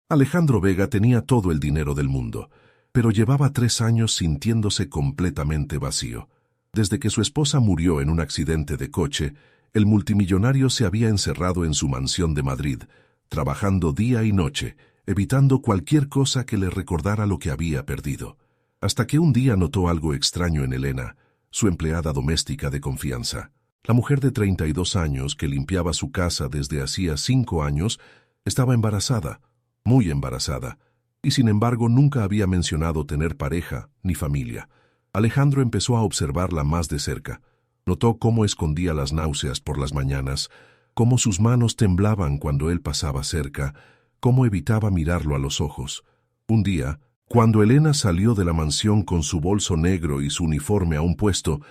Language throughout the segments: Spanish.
Alejandro Vega tenía todo el dinero del mundo, pero llevaba 3 años sintiéndose completamente vacío. Desde que su esposa murió en un accidente de coche, el multimillonario se había encerrado en su mansión de Madrid, trabajando día y noche, evitando cualquier cosa que le recordara lo que había perdido. Hasta que un día notó algo extraño en Elena, su empleada doméstica de confianza. La mujer de 32 años que limpiaba su casa desde hacía 5 años estaba embarazada, muy embarazada, y sin embargo nunca había mencionado tener pareja ni familia. Alejandro empezó a observarla más de cerca. Notó cómo escondía las náuseas por las mañanas, cómo sus manos temblaban cuando él pasaba cerca, cómo evitaba mirarlo a los ojos. Un día, cuando Elena salió de la mansión con su bolso negro y su uniforme aún puesto,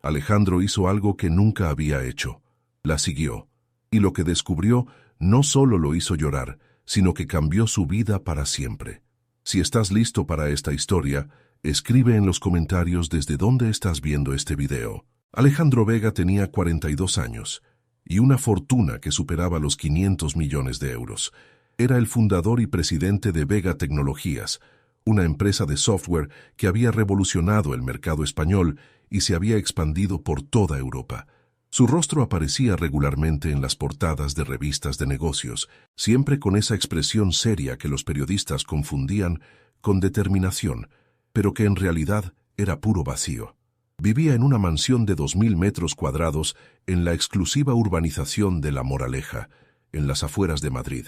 Alejandro hizo algo que nunca había hecho. La siguió, y lo que descubrió no solo lo hizo llorar, sino que cambió su vida para siempre. Si estás listo para esta historia, escribe en los comentarios desde dónde estás viendo este video. Alejandro Vega tenía 42 años y una fortuna que superaba los 500 millones de euros. Era el fundador y presidente de Vega Tecnologías, una empresa de software que había revolucionado el mercado español y se había expandido por toda Europa. Su rostro aparecía regularmente en las portadas de revistas de negocios, siempre con esa expresión seria que los periodistas confundían con determinación, pero que en realidad era puro vacío. Vivía en una mansión de 2000 metros cuadrados en la exclusiva urbanización de La Moraleja, en las afueras de Madrid.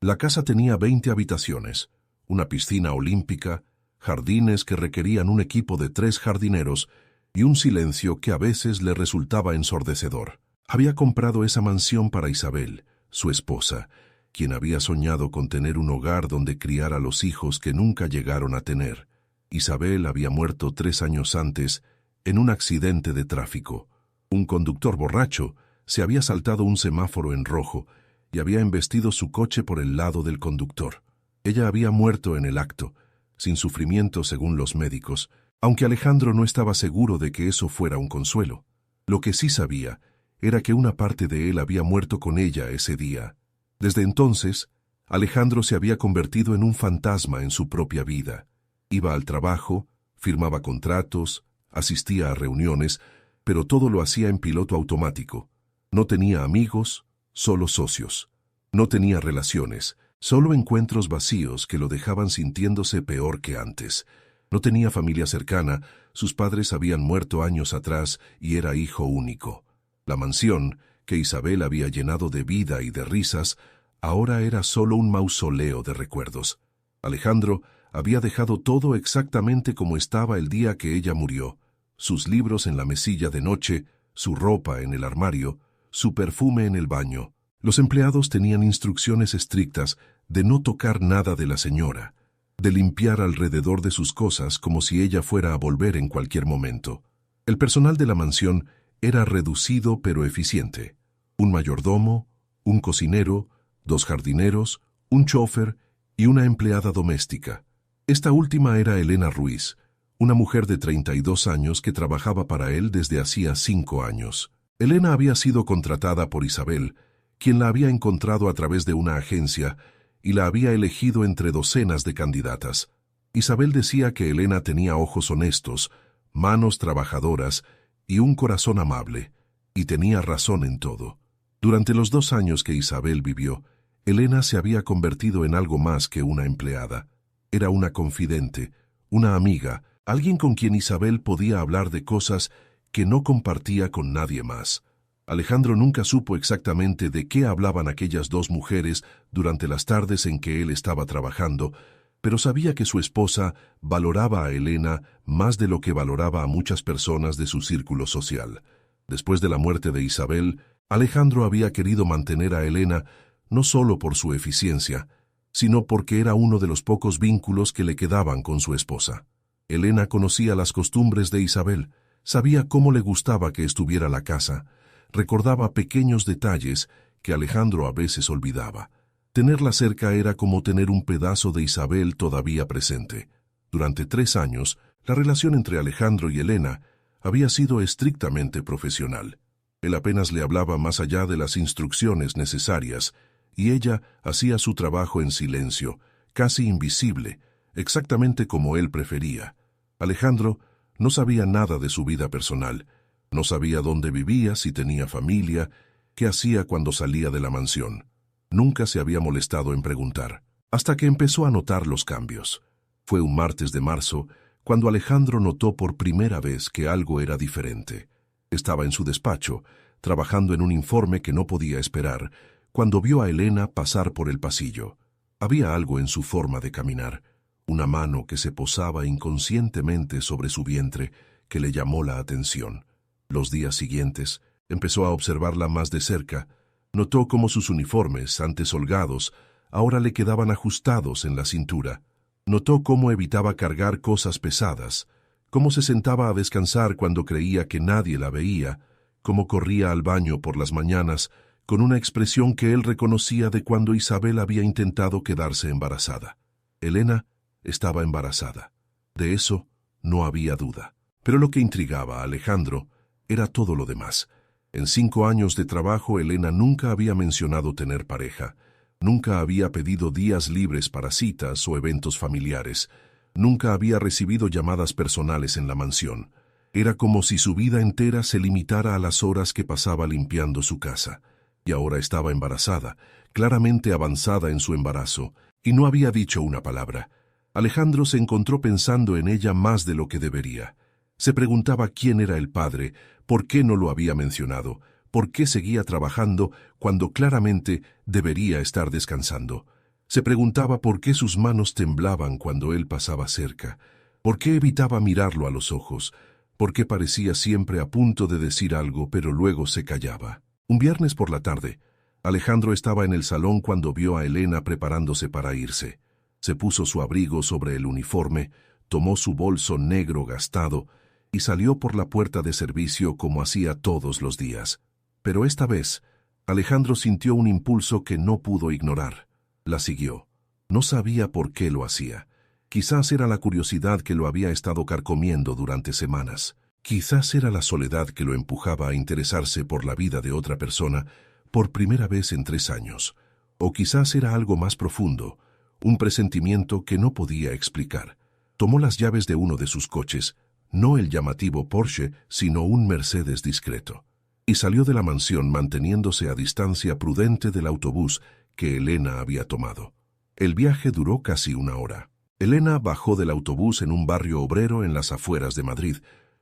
La casa tenía 20 habitaciones, una piscina olímpica, jardines que requerían un equipo de 3 jardineros y un silencio que a veces le resultaba ensordecedor. Había comprado esa mansión para Isabel, su esposa, quien había soñado con tener un hogar donde criar a los hijos que nunca llegaron a tener. Isabel había muerto 3 años antes en un accidente de tráfico. Un conductor borracho se había saltado un semáforo en rojo y había embestido su coche por el lado del conductor. Ella había muerto en el acto, sin sufrimiento según los médicos, aunque Alejandro no estaba seguro de que eso fuera un consuelo. Lo que sí sabía era que una parte de él había muerto con ella ese día. Desde entonces, Alejandro se había convertido en un fantasma en su propia vida. Iba al trabajo, firmaba contratos, asistía a reuniones, pero todo lo hacía en piloto automático. No tenía amigos, solo socios. No tenía relaciones, solo encuentros vacíos que lo dejaban sintiéndose peor que antes. No tenía familia cercana, sus padres habían muerto años atrás y era hijo único. La mansión, que Isabel había llenado de vida y de risas, ahora era solo un mausoleo de recuerdos. Alejandro había dejado todo exactamente como estaba el día que ella murió: sus libros en la mesilla de noche, su ropa en el armario, su perfume en el baño. Los empleados tenían instrucciones estrictas de no tocar nada de la señora, de limpiar alrededor de sus cosas como si ella fuera a volver en cualquier momento. El personal de la mansión era reducido pero eficiente: un mayordomo, un cocinero, 2 jardineros, un chófer y una empleada doméstica. Esta última era Elena Ruiz, una mujer de 32 años que trabajaba para él desde hacía 5 años. Elena había sido contratada por Isabel, quien la había encontrado a través de una agencia y la había elegido entre docenas de candidatas. Isabel decía que Elena tenía ojos honestos, manos trabajadoras y un corazón amable, y tenía razón en todo. Durante los 2 años que Isabel vivió, Elena se había convertido en algo más que una empleada. Era una confidente, una amiga, alguien con quien Isabel podía hablar de cosas que no compartía con nadie más. Alejandro nunca supo exactamente de qué hablaban aquellas 2 mujeres durante las tardes en que él estaba trabajando, pero sabía que su esposa valoraba a Elena más de lo que valoraba a muchas personas de su círculo social. Después de la muerte de Isabel, Alejandro había querido mantener a Elena no solo por su eficiencia, sino porque era uno de los pocos vínculos que le quedaban con su esposa. Elena conocía las costumbres de Isabel, sabía cómo le gustaba que estuviera la casa, recordaba pequeños detalles que Alejandro a veces olvidaba. Tenerla cerca era como tener un pedazo de Isabel todavía presente. Durante 3 años, la relación entre Alejandro y Elena había sido estrictamente profesional. Él apenas le hablaba más allá de las instrucciones necesarias, y ella hacía su trabajo en silencio, casi invisible, exactamente como él prefería. Alejandro no sabía nada de su vida personal. No sabía dónde vivía, si tenía familia, qué hacía cuando salía de la mansión. Nunca se había molestado en preguntar, hasta que empezó a notar los cambios. Fue un martes de marzo cuando Alejandro notó por primera vez que algo era diferente. Estaba en su despacho, trabajando en un informe que no podía esperar, cuando vio a Elena pasar por el pasillo. Había algo en su forma de caminar, una mano que se posaba inconscientemente sobre su vientre que le llamó la atención. Los días siguientes empezó a observarla más de cerca. Notó cómo sus uniformes, antes holgados, ahora le quedaban ajustados en la cintura. Notó cómo evitaba cargar cosas pesadas, cómo se sentaba a descansar cuando creía que nadie la veía, cómo corría al baño por las mañanas con una expresión que él reconocía de cuando Isabel había intentado quedarse embarazada. Elena estaba embarazada. De eso no había duda. Pero lo que intrigaba a Alejandro era todo lo demás. En 5 años de trabajo, Elena nunca había mencionado tener pareja. Nunca había pedido días libres para citas o eventos familiares. Nunca había recibido llamadas personales en la mansión. Era como si su vida entera se limitara a las horas que pasaba limpiando su casa. Y ahora estaba embarazada, claramente avanzada en su embarazo, y no había dicho una palabra. Alejandro se encontró pensando en ella más de lo que debería. Se preguntaba quién era el padre, por qué no lo había mencionado, por qué seguía trabajando cuando claramente debería estar descansando. Se preguntaba por qué sus manos temblaban cuando él pasaba cerca, por qué evitaba mirarlo a los ojos, por qué parecía siempre a punto de decir algo pero luego se callaba. Un viernes por la tarde, Alejandro estaba en el salón cuando vio a Elena preparándose para irse. Se puso su abrigo sobre el uniforme, tomó su bolso negro gastado y salió por la puerta de servicio como hacía todos los días. Pero esta vez, Alejandro sintió un impulso que no pudo ignorar. La siguió. No sabía por qué lo hacía. Quizás era la curiosidad que lo había estado carcomiendo durante semanas. Quizás era la soledad que lo empujaba a interesarse por la vida de otra persona por primera vez en 3 años. O quizás era algo más profundo, un presentimiento que no podía explicar. Tomó las llaves de uno de sus coches, no el llamativo Porsche, sino un Mercedes discreto, y salió de la mansión manteniéndose a distancia prudente del autobús que Elena había tomado. El viaje duró casi 1 hora. Elena bajó del autobús en un barrio obrero en las afueras de Madrid,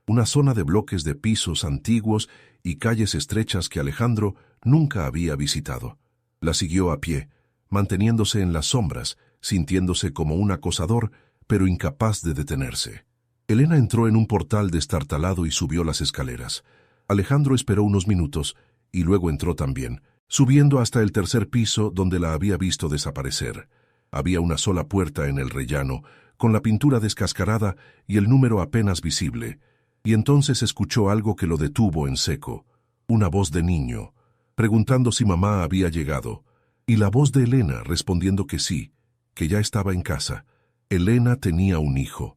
una zona de bloques de pisos antiguos y calles estrechas que Alejandro nunca había visitado. La siguió a pie, manteniéndose en las sombras, sintiéndose como un acosador, pero incapaz de detenerse. Elena entró en un portal destartalado y subió las escaleras. Alejandro esperó unos minutos y luego entró también, subiendo hasta el 3er piso donde la había visto desaparecer. Había una sola puerta en el rellano, con la pintura descascarada y el número apenas visible, y entonces escuchó algo que lo detuvo en seco, una voz de niño, preguntando si mamá había llegado, y la voz de Elena respondiendo que sí, que ya estaba en casa. Elena tenía un hijo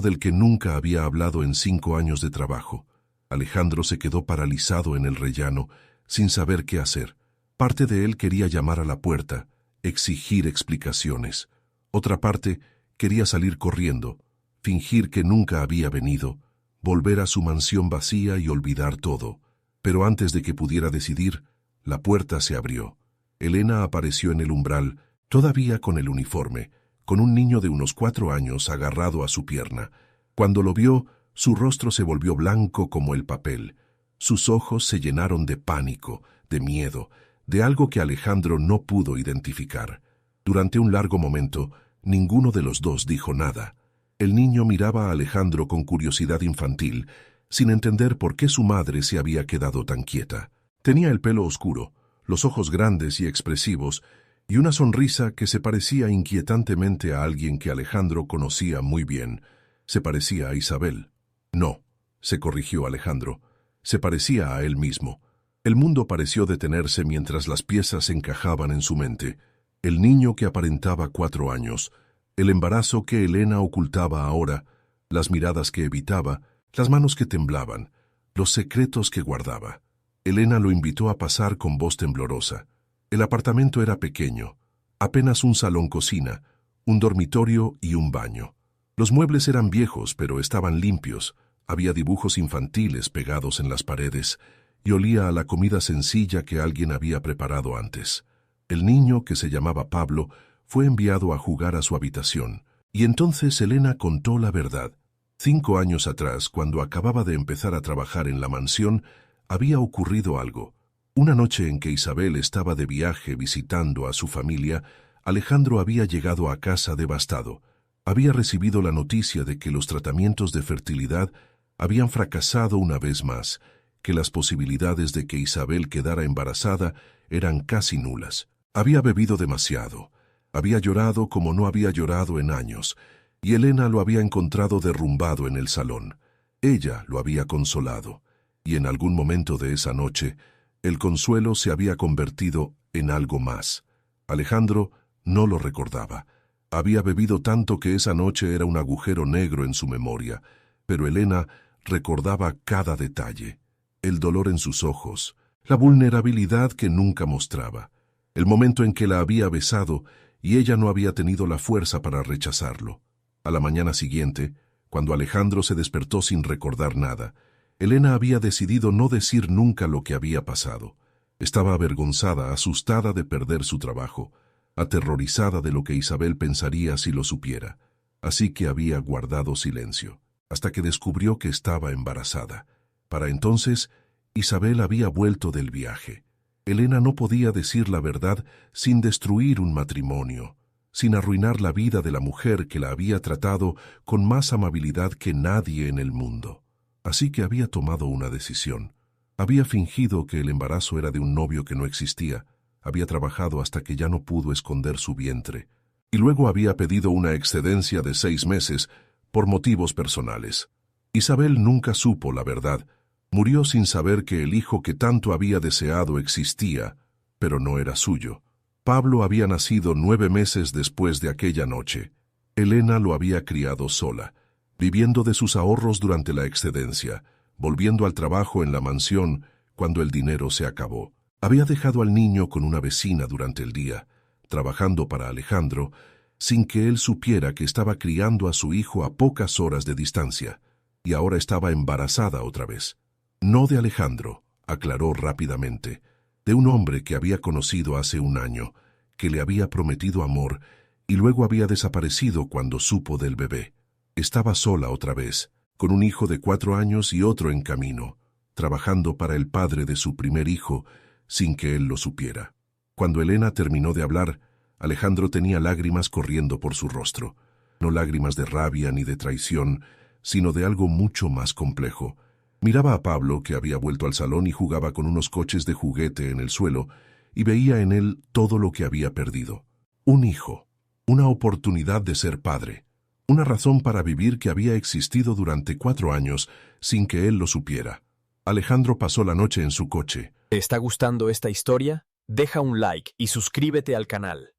del que nunca había hablado en 5 años de trabajo. Alejandro se quedó paralizado en el rellano, sin saber qué hacer. Parte de él quería llamar a la puerta, exigir explicaciones. Otra parte quería salir corriendo, fingir que nunca había venido, volver a su mansión vacía y olvidar todo. Pero antes de que pudiera decidir, la puerta se abrió. Elena apareció en el umbral, todavía con el uniforme, con un niño de unos 4 años agarrado a su pierna. Cuando lo vio, su rostro se volvió blanco como el papel. Sus ojos se llenaron de pánico, de miedo, de algo que Alejandro no pudo identificar. Durante un largo momento, ninguno de los dos dijo nada. El niño miraba a Alejandro con curiosidad infantil, sin entender por qué su madre se había quedado tan quieta. Tenía el pelo oscuro, los ojos grandes y expresivos, y una sonrisa que se parecía inquietantemente a alguien que Alejandro conocía muy bien. Se parecía a Isabel. No, se corrigió Alejandro. Se parecía a él mismo. El mundo pareció detenerse mientras las piezas encajaban en su mente. El niño que aparentaba 4 años, el embarazo que Elena ocultaba ahora, las miradas que evitaba, las manos que temblaban, los secretos que guardaba. Elena lo invitó a pasar con voz temblorosa. El apartamento era pequeño, apenas un salón-cocina, un dormitorio y un baño. Los muebles eran viejos, pero estaban limpios. Había dibujos infantiles pegados en las paredes y olía a la comida sencilla que alguien había preparado antes. El niño, que se llamaba Pablo, fue enviado a jugar a su habitación, y entonces Elena contó la verdad. 5 años atrás, cuando acababa de empezar a trabajar en la mansión, había ocurrido algo. Una noche en que Isabel estaba de viaje visitando a su familia, Alejandro había llegado a casa devastado. Había recibido la noticia de que los tratamientos de fertilidad habían fracasado una vez más, que las posibilidades de que Isabel quedara embarazada eran casi nulas. Había bebido demasiado, había llorado como no había llorado en años, y Elena lo había encontrado derrumbado en el salón. Ella lo había consolado, y en algún momento de esa noche, el consuelo se había convertido en algo más. Alejandro no lo recordaba. Había bebido tanto que esa noche era un agujero negro en su memoria, pero Elena recordaba cada detalle. El dolor en sus ojos, la vulnerabilidad que nunca mostraba, el momento en que la había besado y ella no había tenido la fuerza para rechazarlo. A la mañana siguiente, cuando Alejandro se despertó sin recordar nada, Elena había decidido no decir nunca lo que había pasado. Estaba avergonzada, asustada de perder su trabajo, aterrorizada de lo que Isabel pensaría si lo supiera. Así que había guardado silencio, hasta que descubrió que estaba embarazada. Para entonces, Isabel había vuelto del viaje. Elena no podía decir la verdad sin destruir un matrimonio, sin arruinar la vida de la mujer que la había tratado con más amabilidad que nadie en el mundo. Así que había tomado una decisión. Había fingido que el embarazo era de un novio que no existía, había trabajado hasta que ya no pudo esconder su vientre, y luego había pedido una excedencia de 6 meses por motivos personales. Isabel nunca supo la verdad. Murió sin saber que el hijo que tanto había deseado existía, pero no era suyo. Pablo había nacido 9 meses después de aquella noche. Elena lo había criado sola, viviendo de sus ahorros durante la excedencia, volviendo al trabajo en la mansión cuando el dinero se acabó. Había dejado al niño con una vecina durante el día, trabajando para Alejandro, sin que él supiera que estaba criando a su hijo a pocas horas de distancia, y ahora estaba embarazada otra vez. No de Alejandro, aclaró rápidamente, de un hombre que había conocido hace un año, que le había prometido amor y luego había desaparecido cuando supo del bebé. Estaba sola otra vez, con un hijo de 4 años y otro en camino, trabajando para el padre de su primer hijo, sin que él lo supiera. Cuando Elena terminó de hablar, Alejandro tenía lágrimas corriendo por su rostro, no lágrimas de rabia ni de traición, sino de algo mucho más complejo. Miraba a Pablo, que había vuelto al salón y jugaba con unos coches de juguete en el suelo, y veía en él todo lo que había perdido. Un hijo, una oportunidad de ser padre, una razón para vivir que había existido durante 4 años sin que él lo supiera. Alejandro pasó la noche en su coche. ¿Te está gustando esta historia? Deja un like y suscríbete al canal.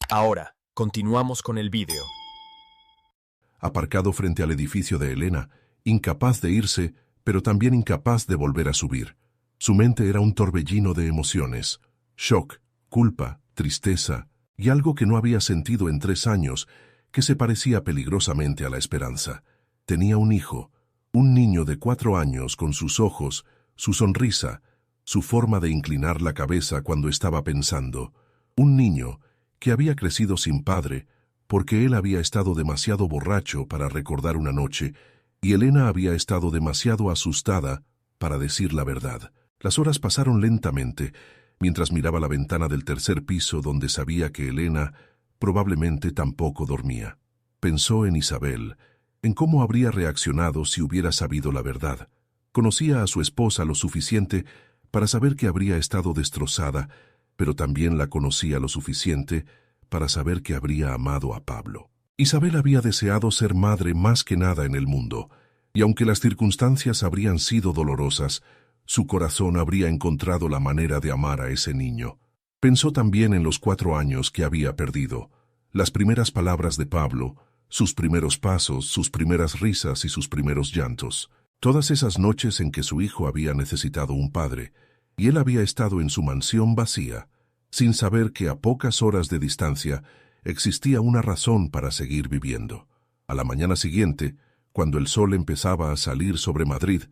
Ahora, continuamos con el vídeo. Aparcado frente al edificio de Elena, incapaz de irse, pero también incapaz de volver a subir. Su mente era un torbellino de emociones, shock, culpa, tristeza y algo que no había sentido en 3 años, que se parecía peligrosamente a la esperanza. Tenía un hijo, un niño de 4 años con sus ojos, su sonrisa, su forma de inclinar la cabeza cuando estaba pensando. Un niño que había crecido sin padre porque él había estado demasiado borracho para recordar una noche y Elena había estado demasiado asustada para decir la verdad. Las horas pasaron lentamente, mientras miraba la ventana del 3er piso donde sabía que Elena probablemente tampoco dormía. Pensó en Isabel, en cómo habría reaccionado si hubiera sabido la verdad. Conocía a su esposa lo suficiente para saber que habría estado destrozada, pero también la conocía lo suficiente para saber que habría amado a Pablo. Isabel había deseado ser madre más que nada en el mundo, y aunque las circunstancias habrían sido dolorosas, su corazón habría encontrado la manera de amar a ese niño. Pensó también en los 4 años que había perdido, las primeras palabras de Pablo, sus primeros pasos, sus primeras risas y sus primeros llantos. Todas esas noches en que su hijo había necesitado un padre, y él había estado en su mansión vacía, sin saber que a pocas horas de distancia Existía una razón para seguir viviendo. A la mañana siguiente, cuando el sol empezaba a salir sobre Madrid,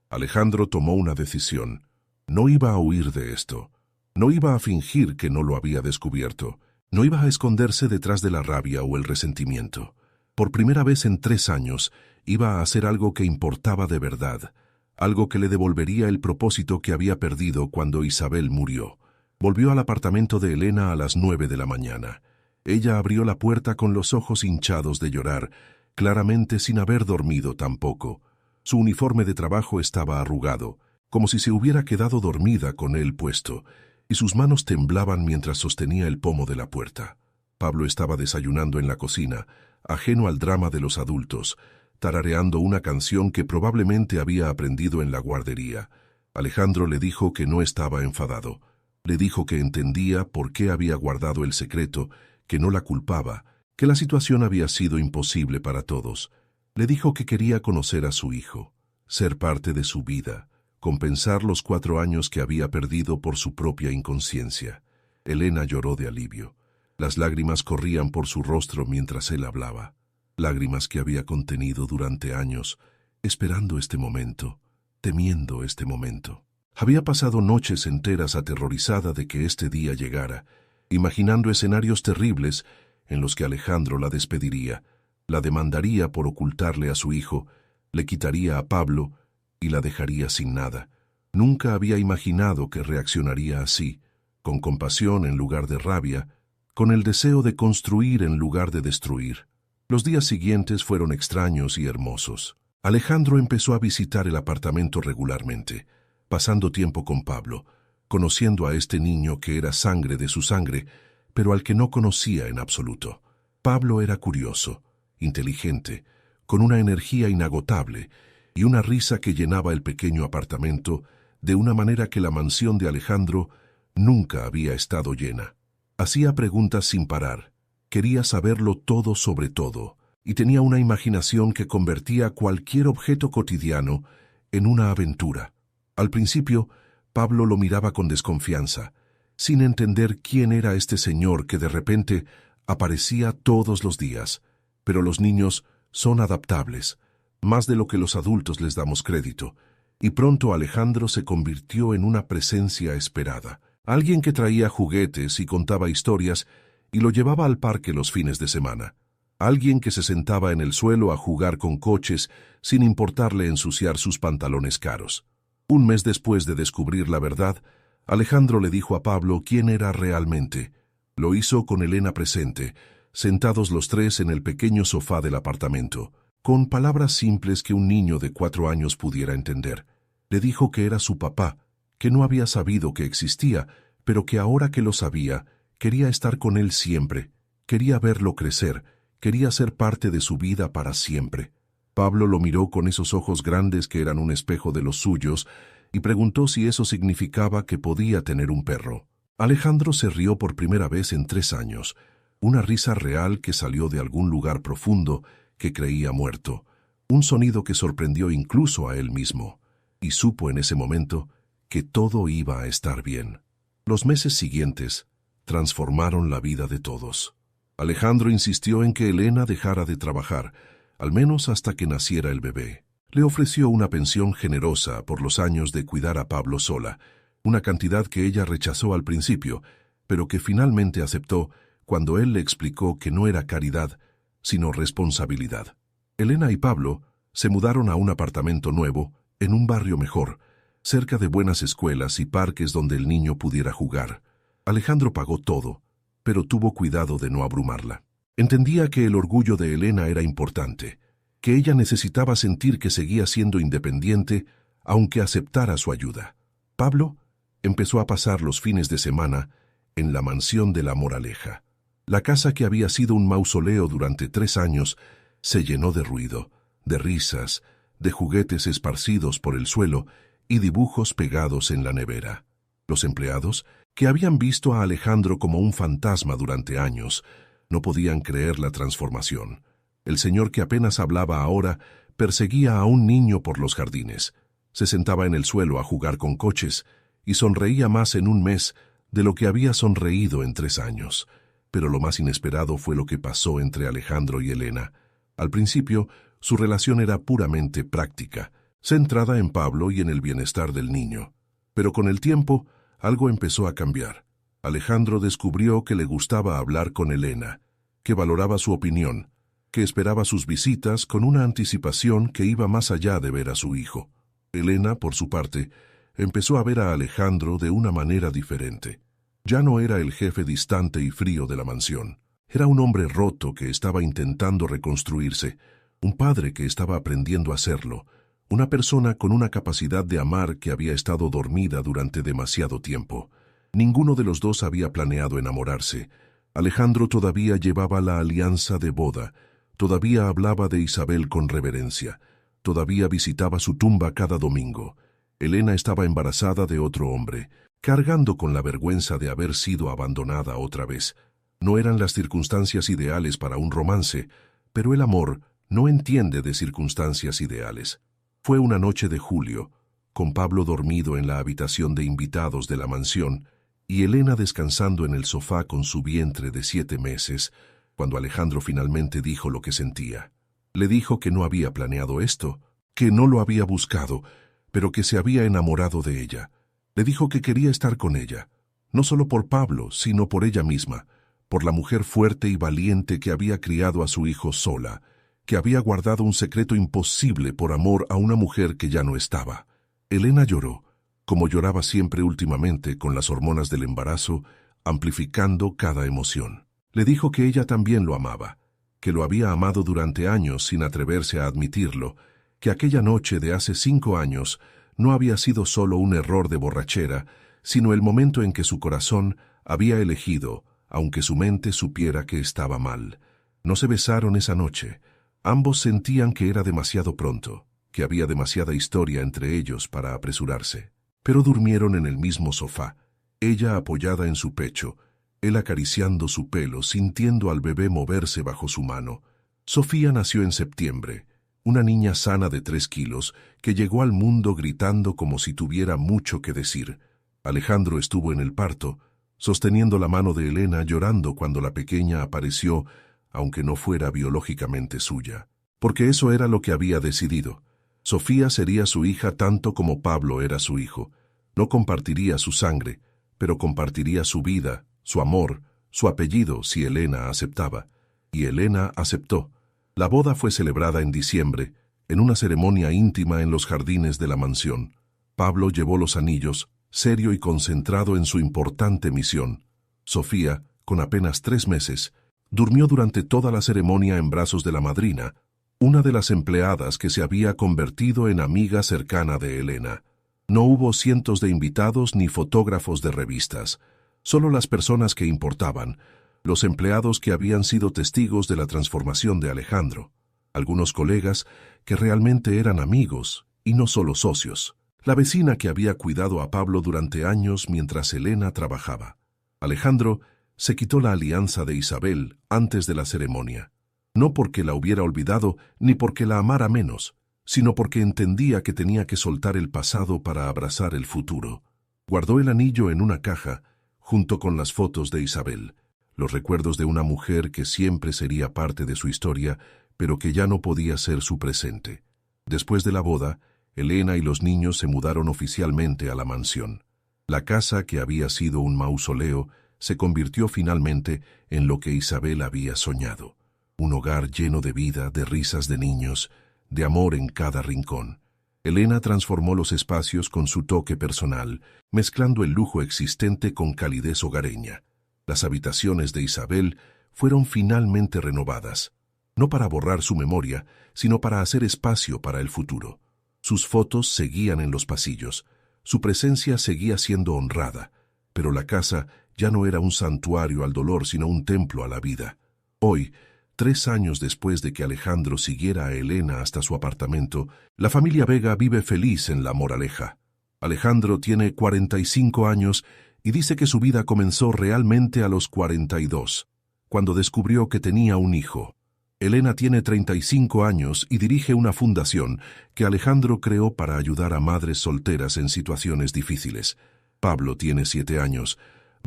Alejandro tomó una decisión. No iba a huir de esto. No iba a fingir que no lo había descubierto. No iba a esconderse detrás de la rabia o el resentimiento. Por primera vez en 3 años, iba a hacer algo que importaba de verdad, algo que le devolvería el propósito que había perdido cuando Isabel murió. Volvió al apartamento de Elena a las 9 de la mañana. Ella abrió la puerta con los ojos hinchados de llorar, claramente sin haber dormido tampoco. Su uniforme de trabajo estaba arrugado, como si se hubiera quedado dormida con él puesto, y sus manos temblaban mientras sostenía el pomo de la puerta. Pablo estaba desayunando en la cocina, ajeno al drama de los adultos, tarareando una canción que probablemente había aprendido en la guardería. Alejandro le dijo que no estaba enfadado. Le dijo que entendía por qué había guardado el secreto, que no la culpaba, que la situación había sido imposible para todos. Le dijo que quería conocer a su hijo, ser parte de su vida, compensar los 4 años que había perdido por su propia inconsciencia. Elena lloró de alivio. Las lágrimas corrían por su rostro mientras él hablaba. Lágrimas que había contenido durante años, esperando este momento, temiendo este momento. Había pasado noches enteras aterrorizada de que este día llegara, imaginando escenarios terribles en los que Alejandro la despediría, la demandaría por ocultarle a su hijo, le quitaría a Pablo y la dejaría sin nada. Nunca había imaginado que reaccionaría así, con compasión en lugar de rabia, con el deseo de construir en lugar de destruir. Los días siguientes fueron extraños y hermosos. Alejandro empezó a visitar el apartamento regularmente, pasando tiempo con Pablo, conociendo a este niño que era sangre de su sangre, pero al que no conocía en absoluto. Pablo era curioso, inteligente, con una energía inagotable y una risa que llenaba el pequeño apartamento de una manera que la mansión de Alejandro nunca había estado llena. Hacía preguntas sin parar, quería saberlo todo sobre todo, y tenía una imaginación que convertía cualquier objeto cotidiano en una aventura. Al principio, Pablo lo miraba con desconfianza, sin entender quién era este señor que de repente aparecía todos los días. Pero los niños son adaptables, más de lo que los adultos les damos crédito, y pronto Alejandro se convirtió en una presencia esperada. Alguien que traía juguetes y contaba historias y lo llevaba al parque los fines de semana. Alguien que se sentaba en el suelo a jugar con coches sin importarle ensuciar sus pantalones caros. Un mes después de descubrir la verdad, Alejandro le dijo a Pablo quién era realmente. Lo hizo con Elena presente, sentados los tres en el pequeño sofá del apartamento, con palabras simples que un niño de 4 años pudiera entender. Le dijo que era su papá, que no había sabido que existía, pero que ahora que lo sabía, quería estar con él siempre, quería verlo crecer, quería ser parte de su vida para siempre. Pablo lo miró con esos ojos grandes que eran un espejo de los suyos y preguntó si eso significaba que podía tener un perro. Alejandro se rió por primera vez en 3 años, una risa real que salió de algún lugar profundo que creía muerto, un sonido que sorprendió incluso a él mismo, y supo en ese momento que todo iba a estar bien. Los meses siguientes transformaron la vida de todos. Alejandro insistió en que Elena dejara de trabajar, al menos hasta que naciera el bebé. Le ofreció una pensión generosa por los años de cuidar a Pablo sola, una cantidad que ella rechazó al principio, pero que finalmente aceptó cuando él le explicó que no era caridad, sino responsabilidad. Elena y Pablo se mudaron a un apartamento nuevo, en un barrio mejor, cerca de buenas escuelas y parques donde el niño pudiera jugar. Alejandro pagó todo, pero tuvo cuidado de no abrumarla. Entendía que el orgullo de Elena era importante, que ella necesitaba sentir que seguía siendo independiente, aunque aceptara su ayuda. Pablo empezó a pasar los fines de semana en la mansión de La Moraleja. La casa que había sido un mausoleo durante 3 años se llenó de ruido, de risas, de juguetes esparcidos por el suelo y dibujos pegados en la nevera. Los empleados, que habían visto a Alejandro como un fantasma durante años, no podían creer la transformación. El señor que apenas hablaba ahora perseguía a un niño por los jardines, se sentaba en el suelo a jugar con coches y sonreía más en un mes de lo que había sonreído en 3 años. Pero lo más inesperado fue lo que pasó entre Alejandro y Elena. Al principio, su relación era puramente práctica, centrada en Pablo y en el bienestar del niño. Pero con el tiempo, algo empezó a cambiar. Alejandro descubrió que le gustaba hablar con Elena, que valoraba su opinión, que esperaba sus visitas con una anticipación que iba más allá de ver a su hijo. Elena, por su parte, empezó a ver a Alejandro de una manera diferente. Ya no era el jefe distante y frío de la mansión. Era un hombre roto que estaba intentando reconstruirse, un padre que estaba aprendiendo a hacerlo, una persona con una capacidad de amar que había estado dormida durante demasiado tiempo. Ninguno de los dos había planeado enamorarse. Alejandro todavía llevaba la alianza de boda, todavía hablaba de Isabel con reverencia, todavía visitaba su tumba cada domingo. Elena estaba embarazada de otro hombre, cargando con la vergüenza de haber sido abandonada otra vez. No eran las circunstancias ideales para un romance, pero el amor no entiende de circunstancias ideales. Fue una noche de julio, con Pablo dormido en la habitación de invitados de la mansión y Elena descansando en el sofá con su vientre de 7 meses, cuando Alejandro finalmente dijo lo que sentía. Le dijo que no había planeado esto, que no lo había buscado, pero que se había enamorado de ella. Le dijo que quería estar con ella, no solo por Pablo, sino por ella misma, por la mujer fuerte y valiente que había criado a su hijo sola, que había guardado un secreto imposible por amor a una mujer que ya no estaba. Elena lloró, como lloraba siempre últimamente con las hormonas del embarazo, amplificando cada emoción. Le dijo que ella también lo amaba, que lo había amado durante años sin atreverse a admitirlo, que aquella noche de hace 5 años no había sido solo un error de borrachera, sino el momento en que su corazón había elegido, aunque su mente supiera que estaba mal. No se besaron esa noche. Ambos sentían que era demasiado pronto, que había demasiada historia entre ellos para apresurarse. Pero durmieron en el mismo sofá, ella apoyada en su pecho, él acariciando su pelo, sintiendo al bebé moverse bajo su mano. Sofía nació en septiembre, una niña sana de 3 kilos, que llegó al mundo gritando como si tuviera mucho que decir. Alejandro estuvo en el parto, sosteniendo la mano de Elena, llorando cuando la pequeña apareció, aunque no fuera biológicamente suya. Porque eso era lo que había decidido. Sofía sería su hija tanto como Pablo era su hijo. No compartiría su sangre, pero compartiría su vida, su amor, su apellido si Elena aceptaba. Y Elena aceptó. La boda fue celebrada en diciembre, en una ceremonia íntima en los jardines de la mansión. Pablo llevó los anillos, serio y concentrado en su importante misión. Sofía, con apenas 3 meses, durmió durante toda la ceremonia en brazos de la madrina, una de las empleadas que se había convertido en amiga cercana de Elena. No hubo cientos de invitados ni fotógrafos de revistas, solo las personas que importaban, los empleados que habían sido testigos de la transformación de Alejandro, algunos colegas que realmente eran amigos y no solo socios, la vecina que había cuidado a Pablo durante años mientras Elena trabajaba. Alejandro se quitó la alianza de Isabel antes de la ceremonia. No porque la hubiera olvidado ni porque la amara menos, sino porque entendía que tenía que soltar el pasado para abrazar el futuro. Guardó el anillo en una caja, junto con las fotos de Isabel, los recuerdos de una mujer que siempre sería parte de su historia, pero que ya no podía ser su presente. Después de la boda, Elena y los niños se mudaron oficialmente a la mansión. La casa, que había sido un mausoleo, se convirtió finalmente en lo que Isabel había soñado. Un hogar lleno de vida, de risas de niños, de amor en cada rincón. Elena transformó los espacios con su toque personal, mezclando el lujo existente con calidez hogareña. Las habitaciones de Isabel fueron finalmente renovadas, no para borrar su memoria, sino para hacer espacio para el futuro. Sus fotos seguían en los pasillos, su presencia seguía siendo honrada, pero la casa ya no era un santuario al dolor, sino un templo a la vida. Hoy, 3 años después de que Alejandro siguiera a Elena hasta su apartamento, la familia Vega vive feliz en La Moraleja. Alejandro tiene 45 años y dice que su vida comenzó realmente a los 42, cuando descubrió que tenía un hijo. Elena tiene 35 años y dirige una fundación que Alejandro creó para ayudar a madres solteras en situaciones difíciles. Pablo tiene 7 años,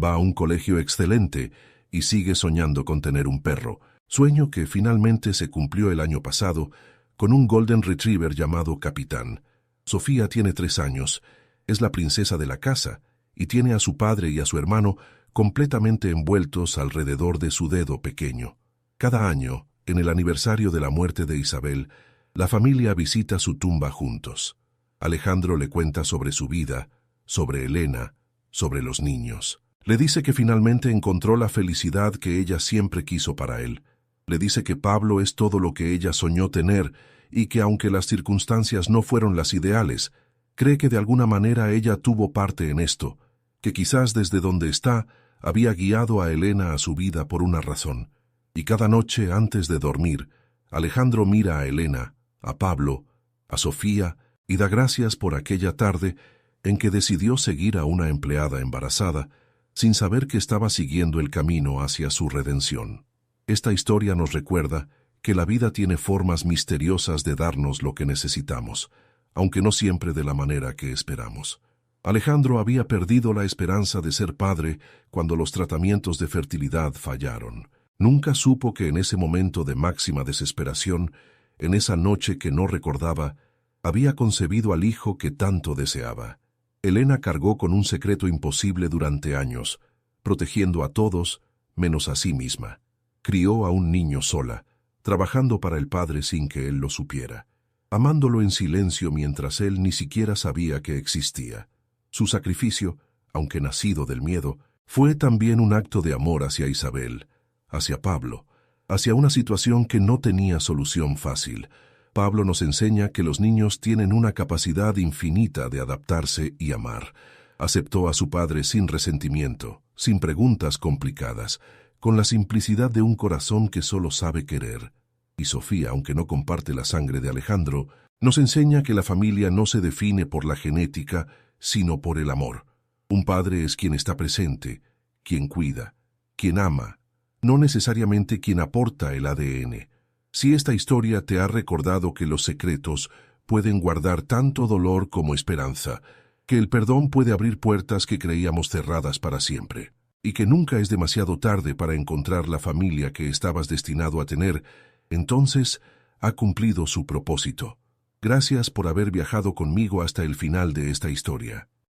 va a un colegio excelente y sigue soñando con tener un perro, sueño que finalmente se cumplió el año pasado con un Golden Retriever llamado Capitán. Sofía tiene 3 años, es la princesa de la casa y tiene a su padre y a su hermano completamente envueltos alrededor de su dedo pequeño. Cada año, en el aniversario de la muerte de Isabel, la familia visita su tumba juntos. Alejandro le cuenta sobre su vida, sobre Elena, sobre los niños. Le dice que finalmente encontró la felicidad que ella siempre quiso para él. Le dice que Pablo es todo lo que ella soñó tener y que aunque las circunstancias no fueron las ideales, cree que de alguna manera ella tuvo parte en esto, que quizás desde donde está había guiado a Elena a su vida por una razón. Y cada noche antes de dormir, Alejandro mira a Elena, a Pablo, a Sofía y da gracias por aquella tarde en que decidió seguir a una empleada embarazada sin saber que estaba siguiendo el camino hacia su redención. Esta historia nos recuerda que la vida tiene formas misteriosas de darnos lo que necesitamos, aunque no siempre de la manera que esperamos. Alejandro había perdido la esperanza de ser padre cuando los tratamientos de fertilidad fallaron. Nunca supo que en ese momento de máxima desesperación, en esa noche que no recordaba, había concebido al hijo que tanto deseaba. Elena cargó con un secreto imposible durante años, protegiendo a todos menos a sí misma. Crió a un niño sola, trabajando para el padre sin que él lo supiera, amándolo en silencio mientras él ni siquiera sabía que existía. Su sacrificio, aunque nacido del miedo, fue también un acto de amor hacia Isabel, hacia Pablo, hacia una situación que no tenía solución fácil. Pablo nos enseña que los niños tienen una capacidad infinita de adaptarse y amar. Aceptó a su padre sin resentimiento, sin preguntas complicadas, con la simplicidad de un corazón que solo sabe querer. Y Sofía, aunque no comparte la sangre de Alejandro, nos enseña que la familia no se define por la genética, sino por el amor. Un padre es quien está presente, quien cuida, quien ama, no necesariamente quien aporta el ADN. Si esta historia te ha recordado que los secretos pueden guardar tanto dolor como esperanza, que el perdón puede abrir puertas que creíamos cerradas para siempre, y que nunca es demasiado tarde para encontrar la familia que estabas destinado a tener, entonces ha cumplido su propósito. Gracias por haber viajado conmigo hasta el final de esta historia.